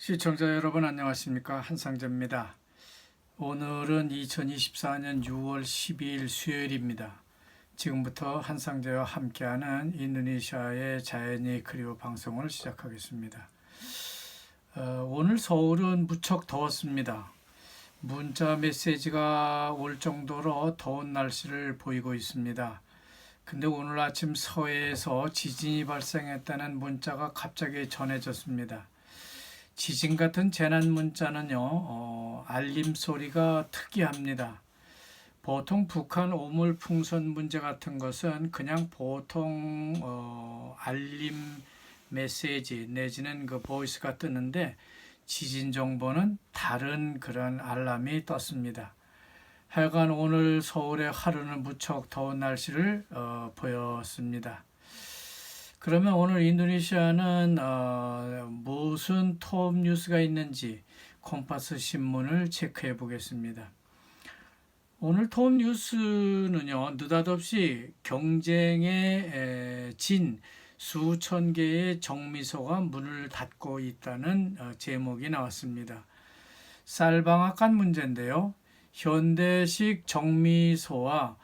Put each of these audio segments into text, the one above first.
시청자 여러분 안녕하십니까? 한상재입니다. 오늘은 2024년 6월 12일 수요일입니다. 지금부터 한상재와 함께하는 인도네시아의 자연이 그리워 방송을 시작하겠습니다. 오늘 서울은 무척 더웠습니다. 문자 메시지가 올 정도로 더운 날씨를 보이고 있습니다. 근데 오늘 아침 서해에서 지진이 발생했다는 문자가 갑자기 전해졌습니다. 지진 같은 재난 문자는요, 알림 소리가 특이합니다. 보통 북한 오물 풍선 문제 같은 것은 그냥 보통 알림 메시지 내지는 그 보이스가 뜨는데 지진 정보는 다른 그런 알람이 떴습니다. 하여간 오늘 서울의 하루는 무척 더운 날씨를 보였습니다. 그러면 오늘 인도네시아는 무슨 톱 뉴스가 있는지 콤파스 신문을 체크해 보겠습니다. 오늘 톱 뉴스는요, 느닷없이 경쟁에 진 수천 개의 정미소가 문을 닫고 있다는 제목이 나왔습니다. 쌀방앗간 문제인데요. 현대식 정미소와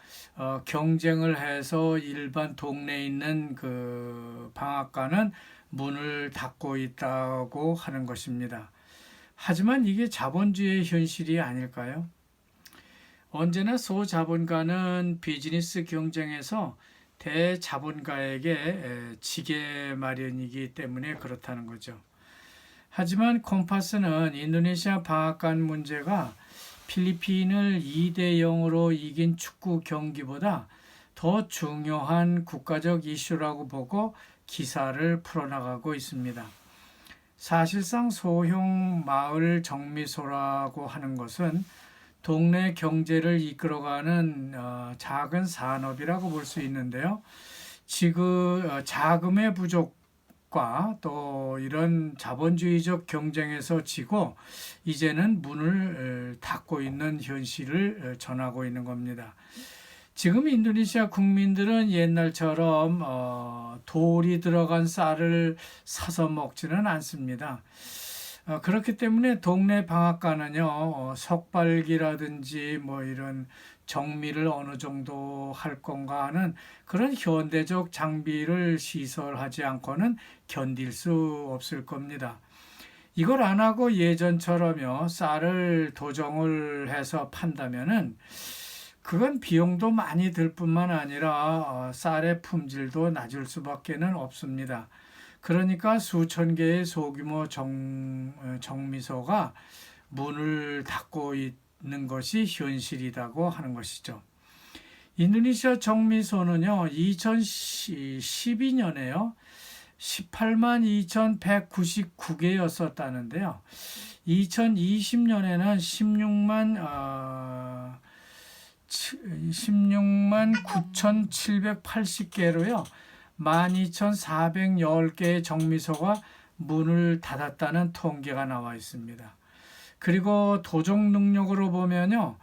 경쟁을 해서 일반 동네에 있는 그 방앗간은 문을 닫고 있다고 하는 것입니다. 하지만 이게 자본주의의 현실이 아닐까요? 언제나 소자본가는 비즈니스 경쟁에서 대자본가에게 지게 마련이기 때문에 그렇다는 거죠. 하지만 콤파스는 인도네시아 방앗간 문제가 필리핀을 2대 0으로 이긴 축구 경기보다 더 중요한 국가적 이슈라고 보고 기사를 풀어나가고 있습니다. 사실상 소형 마을 정미소라고 하는 것은 동네 경제를 이끌어가는 작은 산업이라고 볼 수 있는데요. 지금 자금의 부족 또 이런 자본주의적 경쟁에서 지고 이제는 문을 닫고 있는 현실을 전하고 있는 겁니다. 지금 인도네시아 국민들은 옛날처럼 돌이 들어간 쌀을 사서 먹지는 않습니다. 그렇기 때문에 동네 방앗간은요, 석발기라든지 뭐 이런 정미를 어느 정도 할 건가 하는 그런 현대적 장비를 시설하지 않고는 견딜 수 없을 겁니다. 이걸 안 하고 예전처럼요, 쌀을 도정을 해서 판다면은 그건 비용도 많이 들 뿐만 아니라 쌀의 품질도 낮을 수밖에는 없습니다. 그러니까 수천 개의 소규모 정미소가 문을 닫고 있는 것이 현실이라고 하는 것이죠. 인도네시아 정미소는요, 2012년에요, 18만 2,199개였었다는데요. 2020년에는 16만 9,780개로요. 12,410개의 정미소가 문을 닫았다는 통계가 나와 있습니다. 그리고 도정 능력으로 보면요,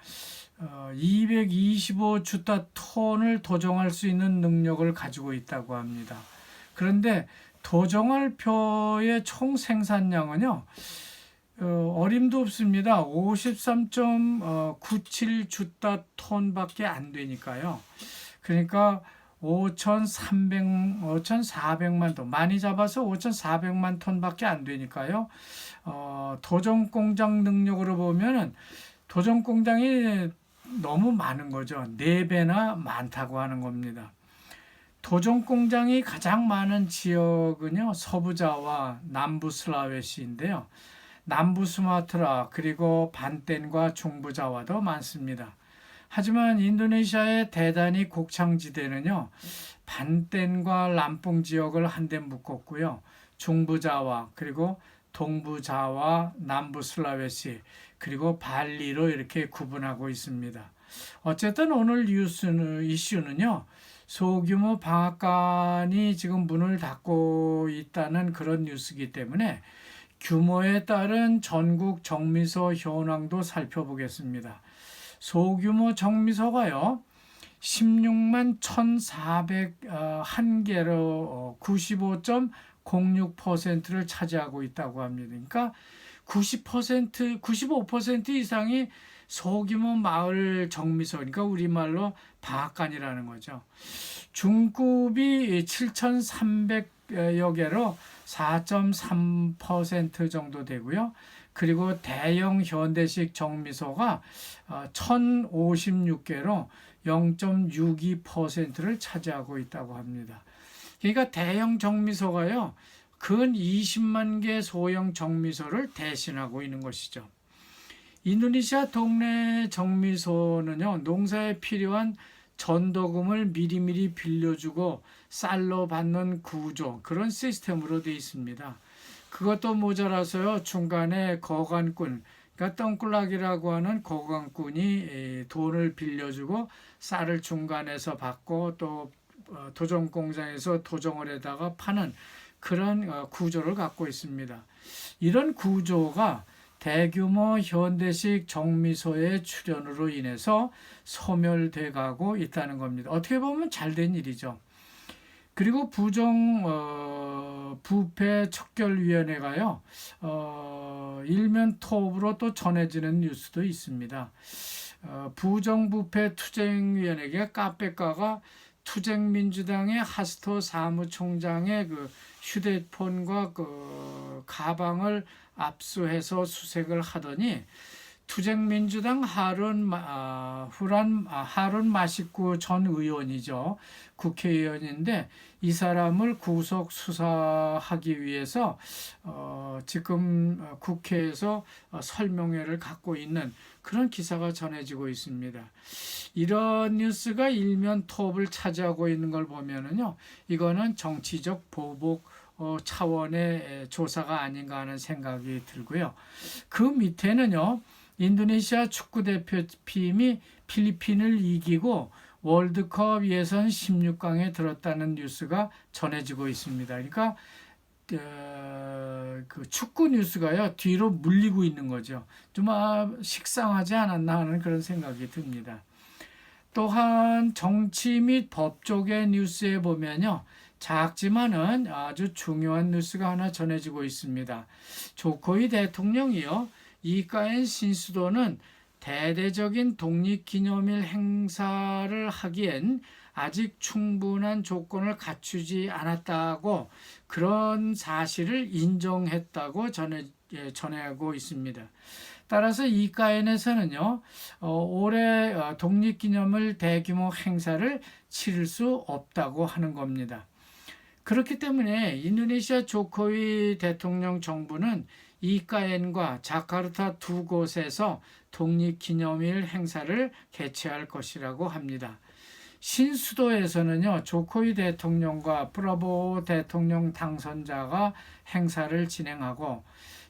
225주타 톤을 도정할 수 있는 능력을 가지고 있다고 합니다. 그런데 도정할 표의 총 생산량은요, 어림도 없습니다. 53.97주타 톤밖에 안 되니까요. 그러니까 5,400만 톤, 많이 잡아서 5,400만 톤밖에 안 되니까요. 도정 공장 능력으로 보면은 도정 공장이 너무 많은 거죠. 4배나 많다고 하는 겁니다. 도정 공장이 가장 많은 지역은요, 서부자와 남부 슬라웨시인데요. 남부 수마트라 그리고 반텐과 중부자와도 많습니다. 하지만 인도네시아의 대단히 곡창지대는요, 반텐과 람뽕 지역을 한데 묶었고요. 중부자와 그리고 동부자와 남부 슬라웨시 그리고 발리로 이렇게 구분하고 있습니다. 어쨌든 오늘 이슈는요, 소규모 방앗간이 지금 문을 닫고 있다는 그런 뉴스이기 때문에 규모에 따른 전국 정미소 현황도 살펴보겠습니다. 소규모 정미소가요, 16만 1,401개로 0.06%를 차지하고 있다고 합니다. 그러니까 90%, 95% 이상이 소규모 마을 정미소, 그러니까 우리말로 방앗간이라는 거죠. 중급이 7,300여 개로 4.3% 정도 되고요. 그리고 대형 현대식 정미소가 1,056개로 0.62%를 차지하고 있다고 합니다. 그러니까 대형 정미소가요, 근 20만 개 소형 정미소를 대신하고 있는 것이죠. 인도네시아 동네 정미소는요, 농사에 필요한 전도금을 미리미리 빌려주고 쌀로 받는 구조, 그런 시스템으로 되어 있습니다. 그것도 모자라서요, 중간에 거간꾼, 그러니까 떵꿀락이라고 하는 거간꾼이 돈을 빌려주고 쌀을 중간에서 받고 또 도정 공장에서 도정을 해다가 파는 그런 구조를 갖고 있습니다. 이런 구조가 대규모 현대식 정미소의 출현으로 인해서 소멸돼 가고 있다는 겁니다. 어떻게 보면 잘된 일이죠. 그리고 부패 척결위원회가요, 일면 톱으로 또 전해지는 뉴스도 있습니다. 부정부패 투쟁위원회가 카페가가 투쟁민주당의 하스토 사무총장의 그 휴대폰과 그 가방을 압수해서 수색을 하더니 투쟁민주당 하룬 마시쿠 전 의원이죠. 국회의원인데 이 사람을 구속 수사하기 위해서 지금 국회에서 설명회를 갖고 있는 그런 기사가 전해지고 있습니다. 이런 뉴스가 일면 톱을 차지하고 있는 걸 보면은요, 이거는 정치적 보복 차원의 조사가 아닌가 하는 생각이 들고요. 그 밑에는요, 인도네시아 축구 대표팀이 필리핀을 이기고 월드컵 예선 16강에 들었다는 뉴스가 전해지고 있습니다. 그러니까 그 축구 뉴스가요, 뒤로 물리고 있는 거죠. 좀 식상하지 않았나 하는 그런 생각이 듭니다. 또한 정치 및 법 쪽의 뉴스에 보면요, 작지만은 아주 중요한 뉴스가 하나 전해지고 있습니다. 조코이 대통령이요, 이카엔 신수도는 대대적인 독립기념일 행사를 하기엔 아직 충분한 조건을 갖추지 않았다고 그런 사실을 인정했다고 전하고 있습니다. 따라서 이카엔에서는요, 올해 독립기념일 대규모 행사를 치를 수 없다고 하는 겁니다. 그렇기 때문에 인도네시아 조코이 대통령 정부는 이카엔과 자카르타 두 곳에서 독립기념일 행사를 개최할 것이라고 합니다. 신수도에서는요, 조코이 대통령과 프라보우 대통령 당선자가 행사를 진행하고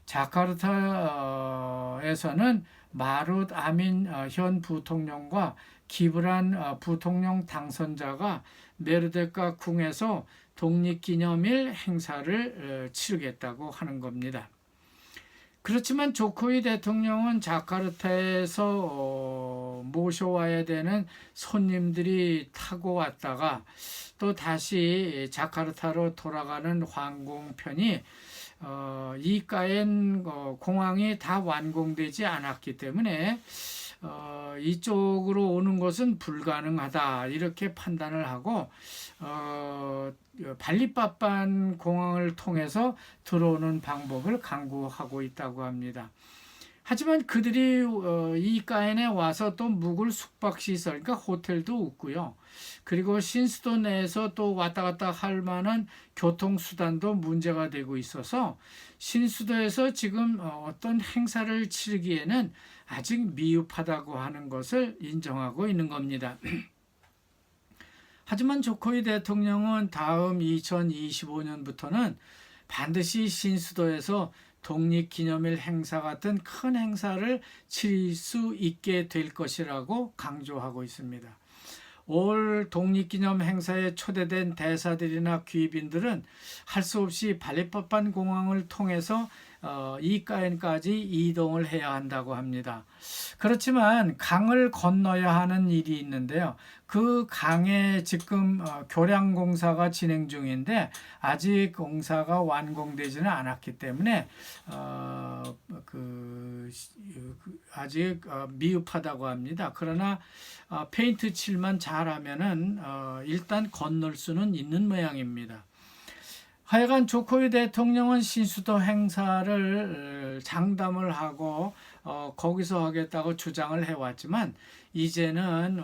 자카르타에서는 마룻 아민 현 부통령과 기브란 부통령 당선자가 메르데카 궁에서 독립기념일 행사를 치르겠다고 하는 겁니다. 그렇지만 조코이 대통령은 자카르타에서 모셔와야 되는 손님들이 타고 왔다가 또 다시 자카르타로 돌아가는 항공편이 이카엔 공항이 다 완공되지 않았기 때문에 이쪽으로 오는 것은 불가능하다, 이렇게 판단을 하고 발리빠판 공항을 통해서 들어오는 방법을 강구하고 있다고 합니다. 하지만 그들이 이카엔에 와서 또 묵을 숙박시설, 그러니까 호텔도 없고요. 그리고 신수도 내에서 또 왔다 갔다 할 만한 교통수단도 문제가 되고 있어서 신수도에서 지금 어떤 행사를 치르기에는 아직 미흡하다고 하는 것을 인정하고 있는 겁니다. 하지만 조코이 대통령은 다음 2025년부터는 반드시 신수도에서 독립기념일 행사 같은 큰 행사를 치를 수 있게 될 것이라고 강조하고 있습니다. 올 독립기념 행사에 초대된 대사들이나 귀빈들은 할 수 없이 발리빠판 공항을 통해서 이가엔까지 이동을 해야 한다고 합니다. 그렇지만 강을 건너야 하는 일이 있는데요. 그 강에 지금 교량 공사가 진행 중인데 아직 공사가 완공되지는 않았기 때문에 아직 미흡하다고 합니다. 그러나 페인트 칠만 잘하면은 일단 건널 수는 있는 모양입니다. 하여간 조코위 대통령은 신수도 행사를 장담을 하고 거기서 하겠다고 주장을 해왔지만 이제는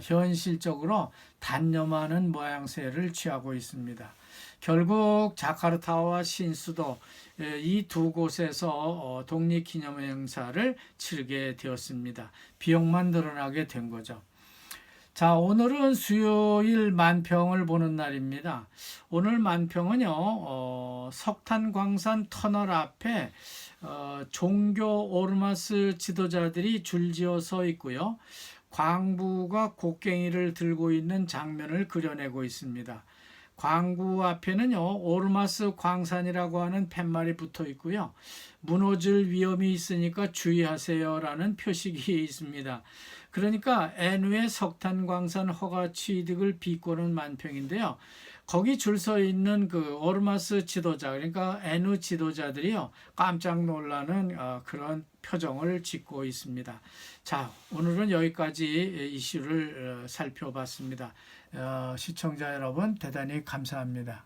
현실적으로 단념하는 모양새를 취하고 있습니다. 결국 자카르타와 신수도 이 두 곳에서 독립기념행사를 치르게 되었습니다. 비용만 늘어나게 된 거죠. 자, 오늘은 수요일 만평을 보는 날입니다. 오늘 만평은요, 석탄광산 터널 앞에 종교 오르마스 지도자들이 줄지어 서 있고요. 광부가 곡괭이를 들고 있는 장면을 그려내고 있습니다. 광부 앞에는요, 오르마스 광산이라고 하는 팻말이 붙어 있고요. 무너질 위험이 있으니까 주의하세요라는 표식이 있습니다. 그러니까 애누의 석탄광산 허가 취득을 비꼬는 만평인데요. 거기 줄 서 있는 그 오르마스 지도자, 그러니까 애누 지도자들이요, 깜짝 놀라는 그런 표정을 짓고 있습니다. 자, 오늘은 여기까지 이슈를 살펴봤습니다. 시청자 여러분, 대단히 감사합니다.